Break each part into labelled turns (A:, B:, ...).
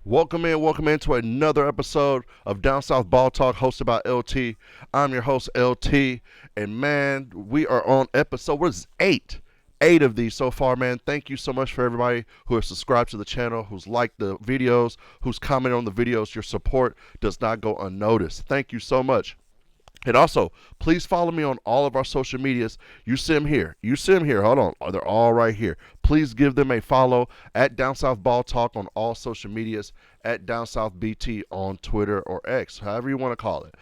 A: Welcome into another episode of Down South Ball Talk hosted by LT. I'm your host, LT, and man, we are on episode, what is it, 8? 8 of these so far, man. Thank you so much for everybody who has subscribed to the channel, who's liked the videos, who's commented on the videos. Your support does not go unnoticed. Thank you so much. And also, please follow me on all of our social medias. You see them here. Hold on. They're all right here. Please give them a follow at Down South Ball Talk on all social medias, at Down South BT on Twitter or X, however you want to call it.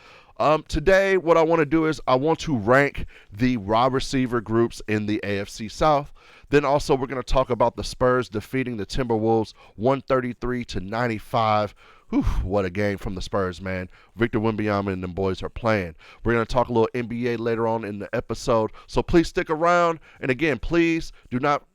A: Today, what I want to do is I want to rank the wide receiver groups in the AFC South. Then also we're going to talk about the Spurs defeating the Timberwolves 133-95. Whew, what a game from the Spurs, man. Victor Wembanyama and them boys are playing. We're going to talk a little NBA later on in the episode, so please stick around. And again, please do not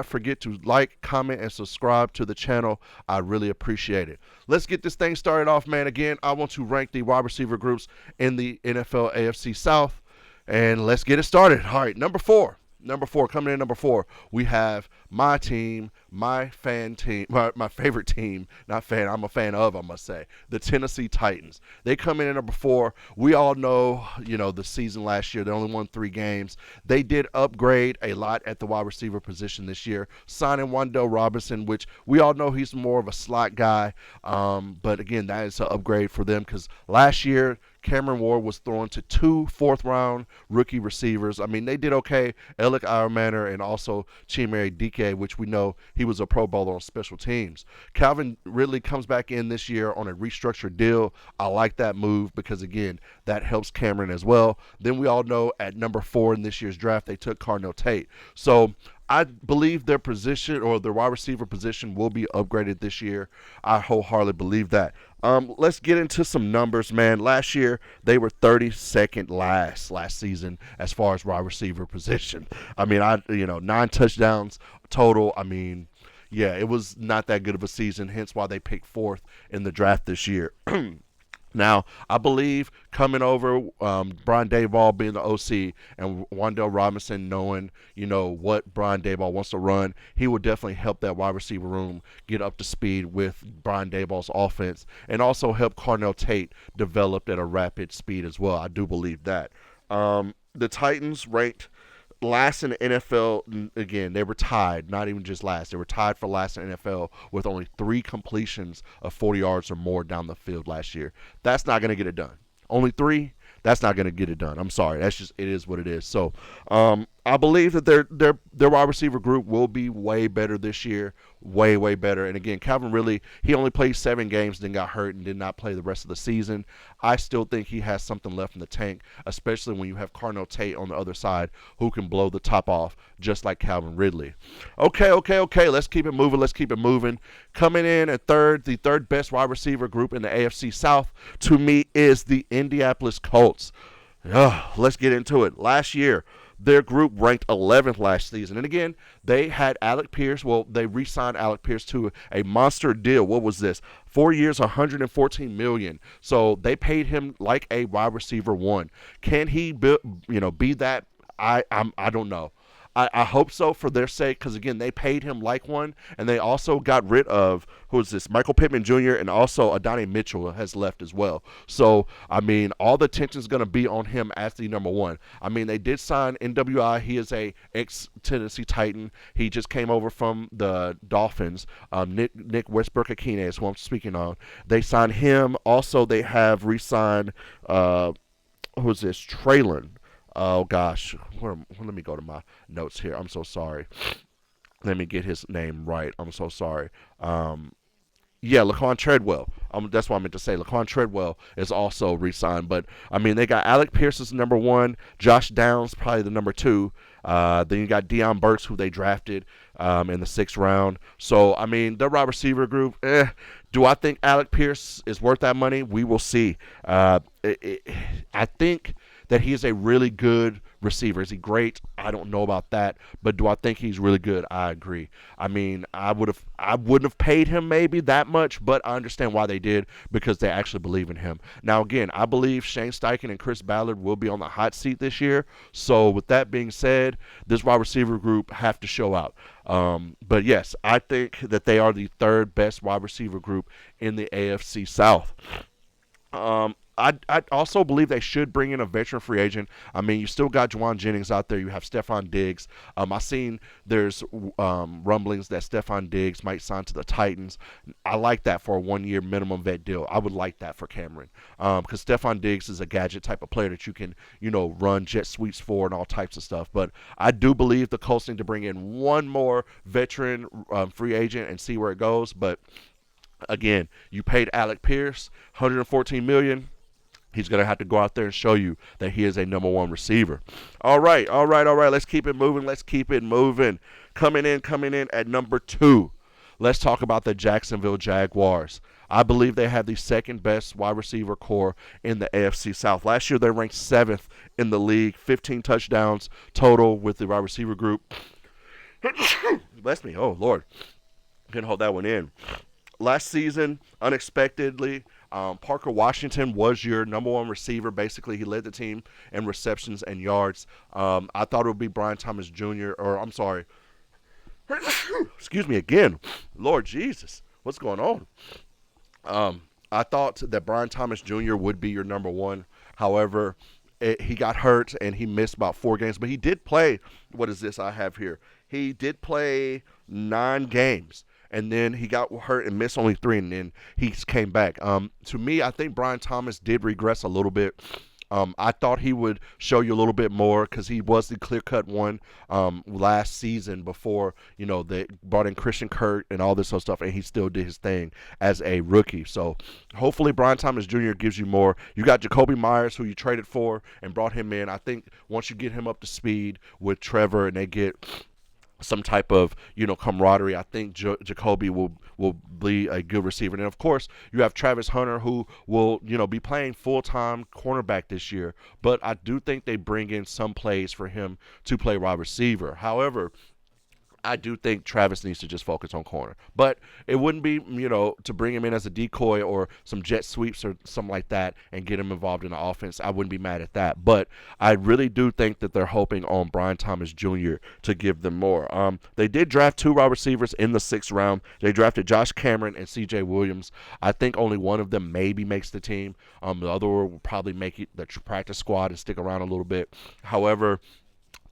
A: forget to like, comment, and subscribe to the channel. I really appreciate it. Let's get this thing started off, man. Again, I want to rank the wide receiver groups in the NFL AFC South, and let's get it started. All right, number four, coming in number 4, we have my team, my favorite team, not fan, I'm a fan of, I must say, the Tennessee Titans. They come in at number 4. We all know, the season last year, they only won 3 games. They did upgrade a lot at the wide receiver position this year, signing Wan'Dale Robinson, which we all know he's more of a slot guy. But again, that is an upgrade for them because last year, Cameron Ward was thrown to 2 fourth-round rookie receivers. I mean, they did okay. Alec Ironmaner and also Chimere Dike, which we know he was a Pro Bowler on special teams. Calvin Ridley comes back in this year on a restructured deal. I like that move because, again, that helps Cameron as well. Then we all know at number 4 in this year's draft, they took Cardinal Tate. So I believe their position or their wide receiver position will be upgraded this year. I wholeheartedly believe that. Let's get into some numbers, man. Last year, they were 32nd last season as far as wide receiver position. I mean, 9 touchdowns total. I mean, yeah, it was not that good of a season, hence why they picked 4th in the draft this year. Now, I believe coming over, Brian Daboll being the OC and Wan'Dale Robinson knowing, what Brian Daboll wants to run, he will definitely help that wide receiver room get up to speed with Brian Daboll's offense and also help Cardinal Tate develop at a rapid speed as well. I do believe that. The Titans ranked last in the NFL. Again, they were tied, not even just last. They were tied for last in the NFL with only 3 completions of 40 yards or more down the field last year. That's not going to get it done. Only 3? That's not going to get it done. I'm sorry. It is what it is. So, I believe that their wide receiver group will be way better this year, way better. And again, Calvin Ridley, he only played 7 games, then got hurt and did not play the rest of the season. I still think he has something left in the tank, especially when you have Cardinal Tate on the other side who can blow the top off just like Calvin Ridley. Okay. Let's keep it moving. Coming in at third, the third best wide receiver group in the AFC South to me is the Indianapolis Colts. Let's get into it. Last year, their group ranked 11th last season. And again, they had Alec Pierce. Well, they re-signed Alec Pierce to a monster deal. What was this? 4 years, $114 million. So they paid him like a wide receiver 1. Can he be that? I don't know. I hope so for their sake because, again, they paid him like one, and they also got rid of, Michael Pittman Jr., and also Adonai Mitchell has left as well. So, I mean, all the attention is going to be on him as the number 1. I mean, they did sign NWI. He is a ex-Tennessee Titan. He just came over from the Dolphins. Nick Westbrook-Akine is who I'm speaking on. They signed him. Also, they have re-signed, Traylon. Oh, gosh. Let me go to my notes here. I'm so sorry. Let me get his name right. I'm so sorry. Laquan Treadwell. That's what I meant to say. Laquan Treadwell is also re-signed. But, I mean, they got Alec Pierce as number 1. Josh Downs probably the number 2. Then you got Deion Burks, who they drafted in the 6th round. So, I mean, the wide receiver group, do I think Alec Pierce is worth that money? We will see. I think that he is a really good receiver. Is he great? I don't know about that, but do I think he's really good? I agree. I mean, I wouldn't have paid him maybe that much, but I understand why they did because they actually believe in him. Now again, I believe Shane Steichen and Chris Ballard will be on the hot seat this year. So with that being said, this wide receiver group have to show out. But yes, I think that they are the third best wide receiver group in the AFC South. I also believe they should bring in a veteran free agent. I mean, you still got Juwan Jennings out there. You have Stephon Diggs. I seen there's rumblings that Stephon Diggs might sign to the Titans. I like that for a 1-year minimum vet deal. I would like that for Cameron because Stephon Diggs is a gadget type of player that you can, run jet sweeps for and all types of stuff. But I do believe the Colts need to bring in one more veteran free agent and see where it goes. But again, you paid Alec Pierce $114 million. He's going to have to go out there and show you that he is a number one receiver. All right. Let's keep it moving. Coming in at number 2. Let's talk about the Jacksonville Jaguars. I believe they have the second best wide receiver core in the AFC South. Last year, they ranked 7th in the league, 15 touchdowns total with the wide receiver group. Bless me. Oh, Lord. Couldn't hold that one in. Last season, unexpectedly, Parker Washington was your number one receiver. Basically, he led the team in receptions and yards. I thought it would be Brian Thomas Jr. Excuse me again. Lord Jesus, what's going on? I thought that Brian Thomas Jr. would be your number one. However, he got hurt and he missed about 4 games. But he did play, what is this I have here? He did play 9 games. And then he got hurt and missed only 3, and then he came back. To me, I think Brian Thomas did regress a little bit. I thought he would show you a little bit more because he was the clear-cut one last season before, they brought in Christian Kirk and all this sort of stuff, and he still did his thing as a rookie. So hopefully Brian Thomas Jr. gives you more. You got Jacoby Myers, who you traded for and brought him in. I think once you get him up to speed with Trevor and they get some type of camaraderie, I think Jacoby will be a good receiver. And of course, you have Travis Hunter, who will be playing full-time cornerback this year. But I do think they bring in some plays for him to play wide receiver. However, I do think Travis needs to just focus on corner. But it wouldn't be, to bring him in as a decoy or some jet sweeps or something like that and get him involved in the offense. I wouldn't be mad at that. But I really do think that they're hoping on Brian Thomas Jr. to give them more. They did draft 2 wide receivers in the 6th round. They drafted Josh Cameron and C.J. Williams. I think only one of them maybe makes the team. The other will probably make it the practice squad and stick around a little bit. However,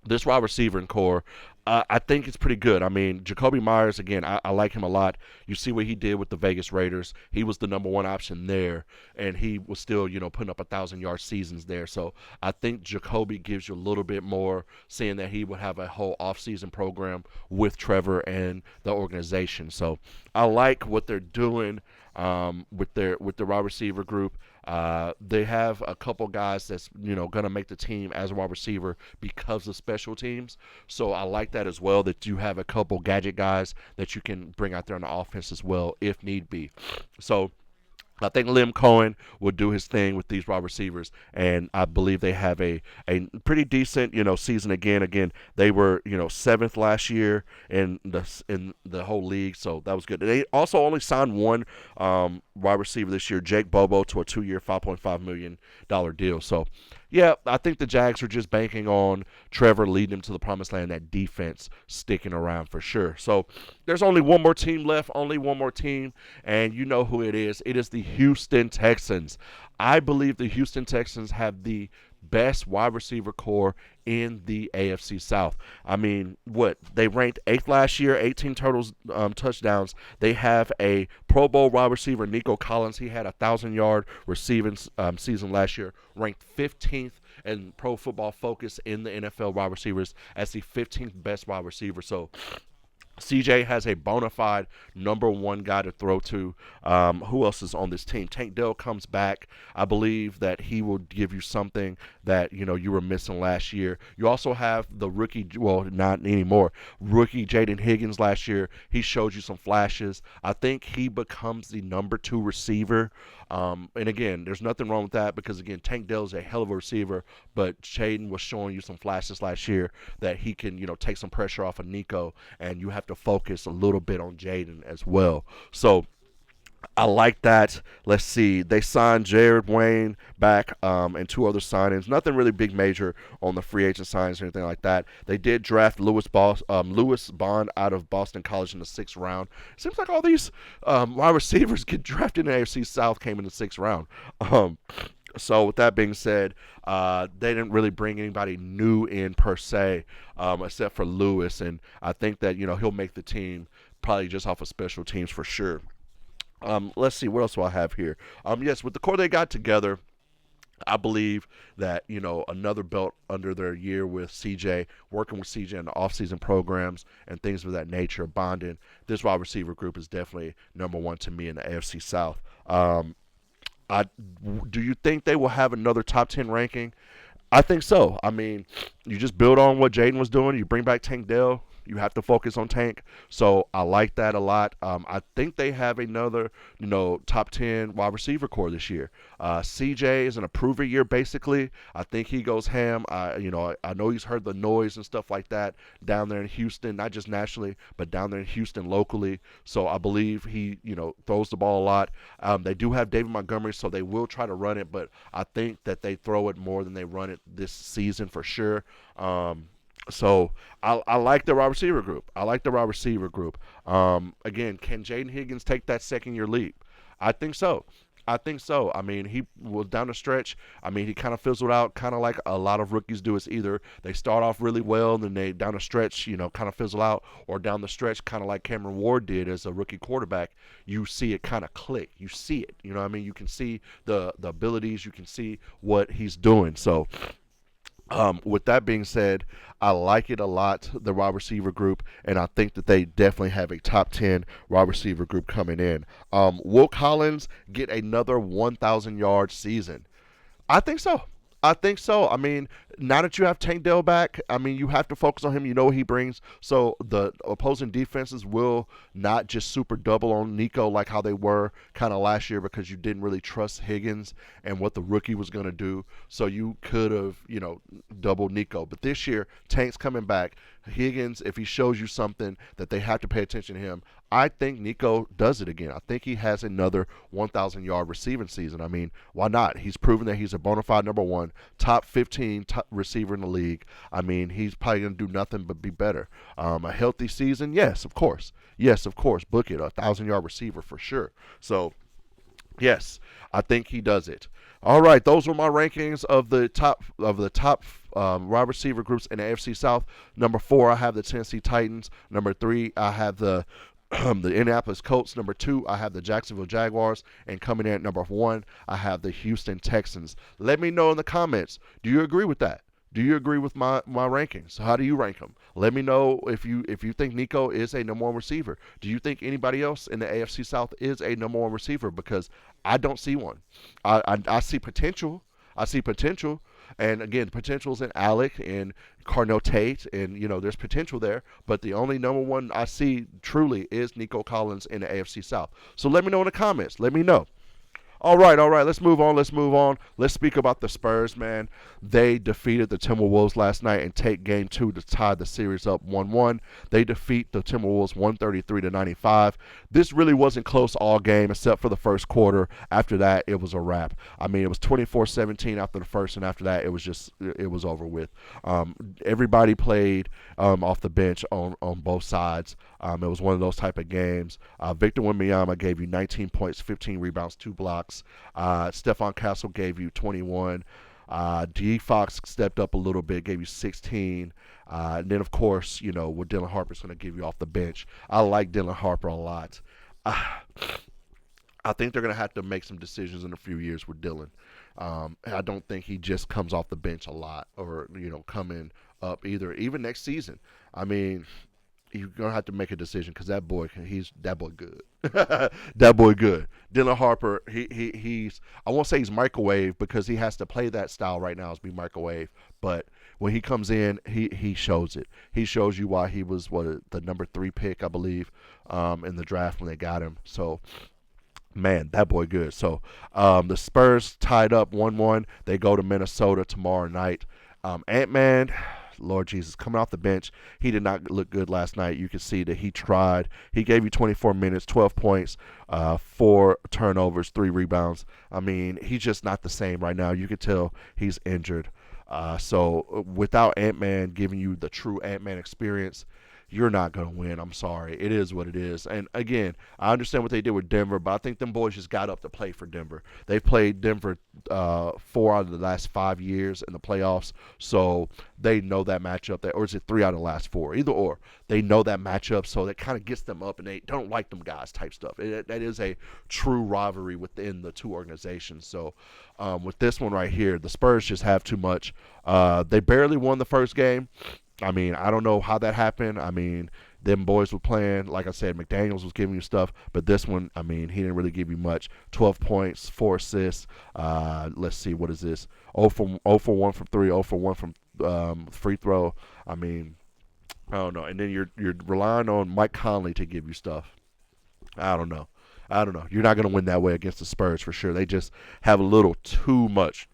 A: this wide receiver core, I think it's pretty good. I mean, Jacoby Myers, again, I like him a lot. You see what he did with the Vegas Raiders. He was the number one option there, and he was still, putting up 1,000-yard seasons there. So I think Jacoby gives you a little bit more, seeing that he would have a whole offseason program with Trevor and the organization. So I like what they're doing with the wide receiver group. They have a couple guys that's gonna make the team as a wide receiver because of special teams. So I like that as well, that you have a couple gadget guys that you can bring out there on the offense as well if need be. So I think Liam Cohen will do his thing with these wide receivers, and I believe they have a pretty decent season again. Again, they were 7th last year in the whole league, so that was good. They also only signed one wide receiver this year, Jake Bobo, to a 2-year, $5.5 million deal. So yeah, I think the Jags are just banking on Trevor leading them to the promised land, that defense sticking around for sure. So there's only one more team left, and you know who it is. It is the Houston Texans. I believe the Houston Texans have the best wide receiver core in the AFC South. I mean, they ranked 8th last year, 18 touchdowns. They have a Pro Bowl wide receiver, Nico Collins. He had a 1,000-yard receiving season last year, ranked 15th in Pro Football Focus in the NFL wide receivers as the 15th best wide receiver. So CJ has a bona fide number one guy to throw to. Who else is on this team? Tank Dell comes back. I believe that he will give you something that you were missing last year. You also have the rookie, well, not anymore, rookie Jaden Higgins last year. He showed you some flashes. I think he becomes the number 2 receiver And again, there's nothing wrong with that because again, Tank Dell's a hell of a receiver, but Shaden was showing you some flashes last year that he can, take some pressure off of Nico, and you have to focus a little bit on Jaden as well. So I like that. Let's see. They signed Jared Wayne back and two other signings. Nothing really big major on the free agent signings or anything like that. They did draft Lewis Bond out of Boston College in the 6th round. Seems like all these wide receivers get drafted in the AFC South came in the 6th round. So with that being said, they didn't really bring anybody new in per se, except for Lewis, and I think that he'll make the team probably just off of special teams for sure. Let's see, what else do I have here? Yes, with the core they got together, I believe that, another belt under their year with CJ, working with CJ in the offseason programs and things of that nature, bonding, this wide receiver group is definitely number one to me in the AFC South. I Do you think they will have another top 10 ranking? I think so. I mean, you just build on what Jaden was doing. You bring back Tank Dell. You have to focus on Tank. So I like that a lot. I think they have another, top 10 wide receiver core this year. CJ is an approver year, basically. I think he goes ham. I know he's heard the noise and stuff like that down there in Houston, not just nationally, but down there in Houston locally. So I believe he, throws the ball a lot. They do have David Montgomery, so they will try to run it, but I think that they throw it more than they run it this season for sure. So I like the wide receiver group. Again, can Jaden Higgins take that second-year leap? I think so. I mean, he was down the stretch. I mean, he kind of fizzled out, kind of like a lot of rookies do. It's either they start off really well, and then they down the stretch, kind of fizzle out, or down the stretch, kind of like Cameron Ward did as a rookie quarterback. You see it kind of click. You see it. You know what I mean? You can see the abilities. You can see what he's doing. So. With that being said, I like it a lot, the wide receiver group, and I think that they definitely have a top 10 wide receiver group coming in. Will Collins get another 1,000-yard season? I think so. I mean, now that you have Tank Dell back, I mean, you have to focus on him. You know what he brings. So the opposing defenses will not just super double on Nico like how they were kind of last year because you didn't really trust Higgins and what the rookie was going to do. So you could have, doubled Nico. But this year, Tank's coming back. Higgins, if he shows you something that they have to pay attention to him, I think Nico does it again. I think he has another 1,000-yard receiving season. I mean, why not? He's proven that he's a bona fide number one, top 15 receiver in the league. I mean, he's probably going to do nothing but be better. A healthy season, yes, of course. Book it, 1,000-yard receiver for sure. So, yes, I think he does it. All right, those were my rankings of the top wide receiver groups in the AFC South. Number 4, I have the Tennessee Titans. Number 3, I have the Indianapolis Colts. Number 2, I have the Jacksonville Jaguars. And coming in at number 1, I have the Houston Texans. Let me know in the comments. Do you agree with that? Do you agree with my rankings? How do you rank them? Let me know if you think Nico is a number one receiver. Do you think anybody else in the AFC South is a number one receiver? Because I don't see one. I see potential. And again, potential's in Alec and Carnell Tate, and there's potential there. But the only number one I see truly is Nico Collins in the AFC South. So let me know in the comments. Let me know. All right. Let's move on. Let's speak about the Spurs, man. They defeated the Timberwolves last night and take game 2 to tie the series up 1-1. They defeat the Timberwolves 133-95. This really wasn't close all game except for the first quarter. After that, it was a wrap. I mean, it was 24-17 after the first, and after that, it was over with. Everybody played off the bench on both sides. It was one of those type of games. Victor Wembanyama gave you 19 points, 15 rebounds, 2 blocks. Stephon Castle gave you 21. D. Fox stepped up a little bit, gave you 16. And then, of course, what Dylan Harper's going to give you off the bench. I like Dylan Harper a lot. I think they're going to have to make some decisions in a few years with Dylan. I don't think he just comes off the bench a lot or, coming up either, even next season. I mean, you're going to have to make a decision because that boy good. That boy good. Dylan Harper, he's, I won't say he's microwave because he has to play that style right now as be microwave, but when he comes in, he shows it. He shows you why he was the number 3 pick, I believe, in the draft when they got him. So Man, that boy good. So the Spurs tied up 1-1. They go to Minnesota tomorrow night. Ant-Man, Lord Jesus, coming off the bench, he did not look good last night. You can see that he tried. He gave you 24 minutes, 12 points, 4 turnovers, 3 rebounds. I mean, he's just not the same right now. You can tell he's injured. So without Ant-Man giving you the true Ant-Man experience, you're not going to win. I'm sorry. It is what it is. And again, I understand what they did with Denver, but I think them boys just got up to play for Denver. They've played Denver 4 out of the last 5 years in the playoffs, so they know that matchup. Or is it 3 out of the last 4? Either or. They know that matchup, so that kind of gets them up, and they don't like them guys type stuff. That is a true rivalry within the two organizations. So with this one right here, the Spurs just have too much. They barely won the first game. I mean, I don't know how that happened. I mean, them boys were playing. Like I said, McDaniels was giving you stuff. But this one, I mean, he didn't really give you much. 12 points, 4 assists. Let's see, what is this? 0 for 1 from 3, 0 for 1 from free throw. I mean, I don't know. And then you're relying on Mike Conley to give you stuff. I don't know. You're not going to win that way against the Spurs for sure. They just have a little too much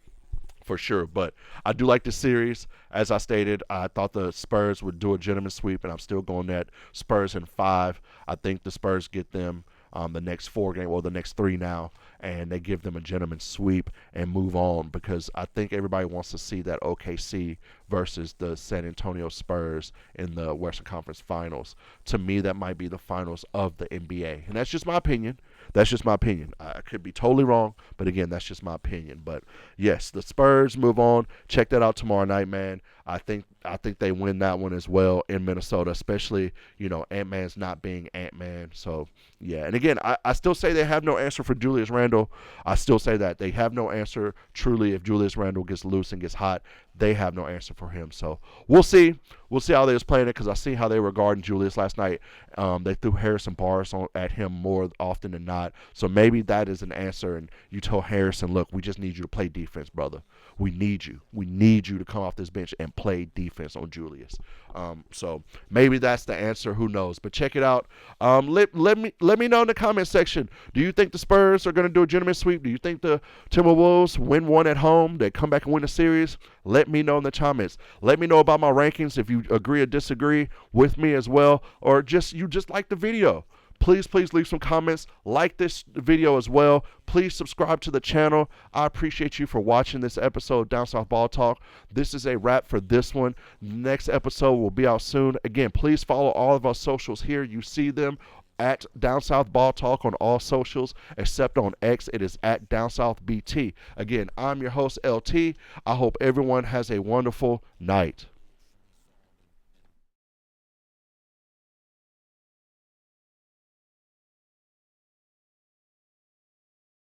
A: for sure. But I do like the series. As I stated, I thought the Spurs would do a gentleman sweep, and I'm still going that Spurs in 5. I think the Spurs get them the next 4 games, well, the next 3 now, and they give them a gentleman sweep and move on, because I think everybody wants to see that OKC versus the San Antonio Spurs in the Western Conference Finals. To me, that might be the finals of the NBA, and that's just my opinion. I could be totally wrong, but again, that's just my opinion. But yes, the Spurs move on. Check that out tomorrow night, man. I think they win that one as well in Minnesota, especially, Ant-Man's not being Ant-Man. So, yeah. And again, I still say they have no answer for Julius Randle. I still say that. They have no answer, truly, if Julius Randle gets loose and gets hot. They have no answer for him. So, we'll see. We'll see how they was playing it, because I see how they were guarding Julius last night. They threw Harrison Barnes at him more often than not. So, maybe that is an answer, and you tell Harrison, look, we just need you to play defense, brother. We need you. We need you to come off this bench and play defense on Julius. So maybe that's the answer. Who knows? But check it out. Let me know in the comment section. Do you think the Spurs are going to do a gentleman sweep? Do you think the Timberwolves win one at home? They come back and win a series? Let me know in the comments. Let me know about my rankings if you agree or disagree with me as well, or you just like the video. Please leave some comments. Like this video as well. Please subscribe to the channel. I appreciate you for watching this episode of Down South Ball Talk. This is a wrap for this one. Next episode will be out soon. Again, please follow all of our socials here. You see them at Down South Ball Talk on all socials, except on X. It is at Down South BT. Again, I'm your host, LT. I hope everyone has a wonderful night.